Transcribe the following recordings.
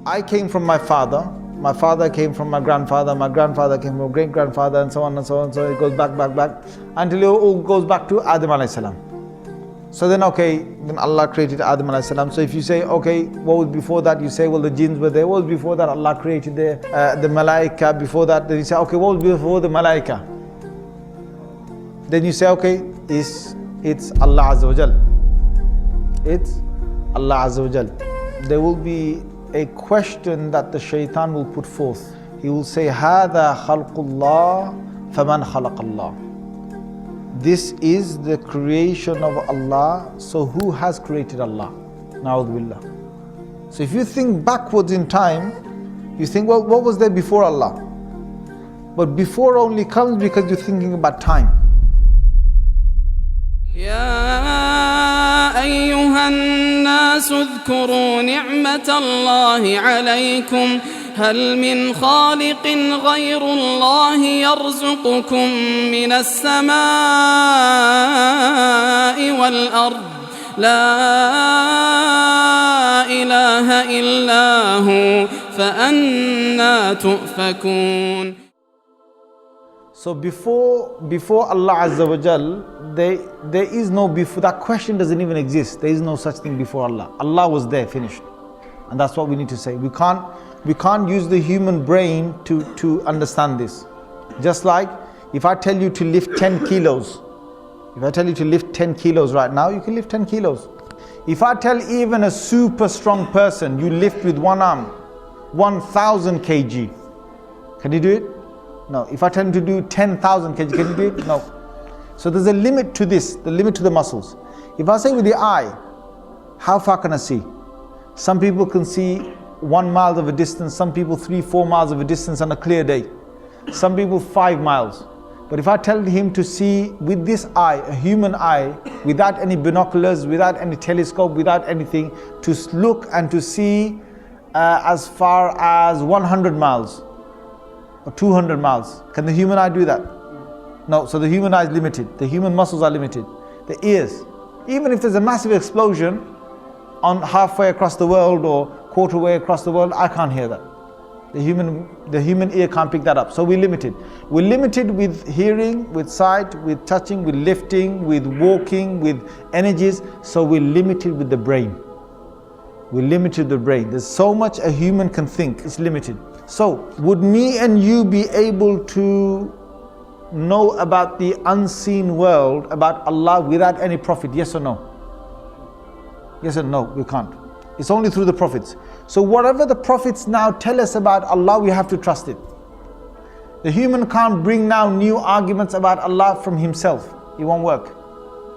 I came from my father came from my grandfather came from great-grandfather, and so on and so on. So it goes back, until it all goes back to Adam alayhi salam. So then then Allah created Adam alayhi salam. So if you say, okay, what was before that? You say, well, the jinns were there. What was before that? Allah created the malaika before that. Then you say, okay, what was before the malaika? Then you say, okay, it's Allah Azza wa Jal. It's Allah Azza wa Jal. There will be a question that the shaitan will put forth. He will say, هَذَا خَلْقُ اللَّهِ فَمَنْ خَلَقَ اللَّهِ. This is the creation of Allah, so who has created Allah? Na'udhu billah. So if you think backwards in time, you think, well, what was there before Allah? But before only comes because you're thinking about time. يا أيها الناس اذكروا نعمة الله عليكم هل من خالق غير الله يرزقكم من السماء والأرض لا إله إلا هو فأنى تؤفكون. So before Allah Azza wa Jal, there is no before. That question doesn't even exist. There is no such thing before Allah. Allah was there, finished. And that's what we need to say. We can't use the human brain to understand this. Just like if I tell you to lift 10 kilos, if I tell you to lift 10 kilos right now, you can lift 10 kilos. If I tell even a super strong person, you lift with one arm 1,000 kg, can you do it? No. If I tell him to do 10,000 kg, can you do it? No. So there's a limit to this, the limit to the muscles. If I say with the eye, how far can I see? Some people can see 1 mile of a distance, some people 3-4 miles of a distance on a clear day. Some people 5 miles. But if I tell him to see with this eye, a human eye, without any binoculars, without any telescope, without anything, to look and to see as far as 100 miles or 200 miles. Can the human eye do that? No. So the human eye is limited. The human muscles are limited. The ears. Even if there's a massive explosion on halfway across the world or quarter way across the world, I can't hear that. The human ear can't pick that up. So we're limited. We're limited with hearing, with sight, with touching, with lifting, with walking, with energies. So we're limited with the brain. We're limited with the brain. There's so much a human can think. It's limited. So would me and you be able to know about the unseen world, about Allah, without any prophet? Yes or no? Yes or no? We can't. It's only through the prophets. So whatever the prophets now tell us about Allah, we have to trust it. The human can't bring now new arguments about Allah from himself. It won't work.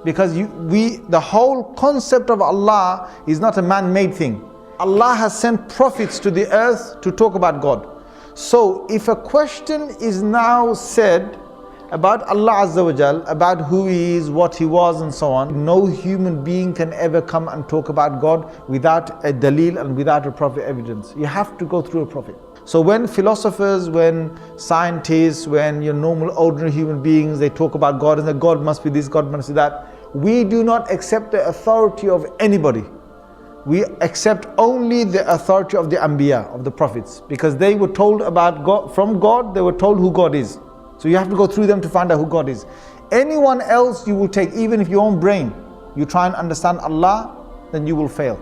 Because the whole concept of Allah is not a man-made thing. Allah has sent prophets to the earth to talk about God. So if a question is now said about Allah Azza wa Jal, about who He is, what He was and so on, no human being can ever come and talk about God without a dalil and without a prophet evidence. You have to go through a prophet. So when philosophers, when scientists, when your normal ordinary human beings, they talk about God and that God must be this, God must be that, we do not accept the authority of anybody. We accept only the authority of the Anbiya, of the prophets, because they were told about God, from God, they were told who God is. So you have to go through them to find out who God is. Anyone else you will take, even if your own brain, you try and understand Allah, then you will fail.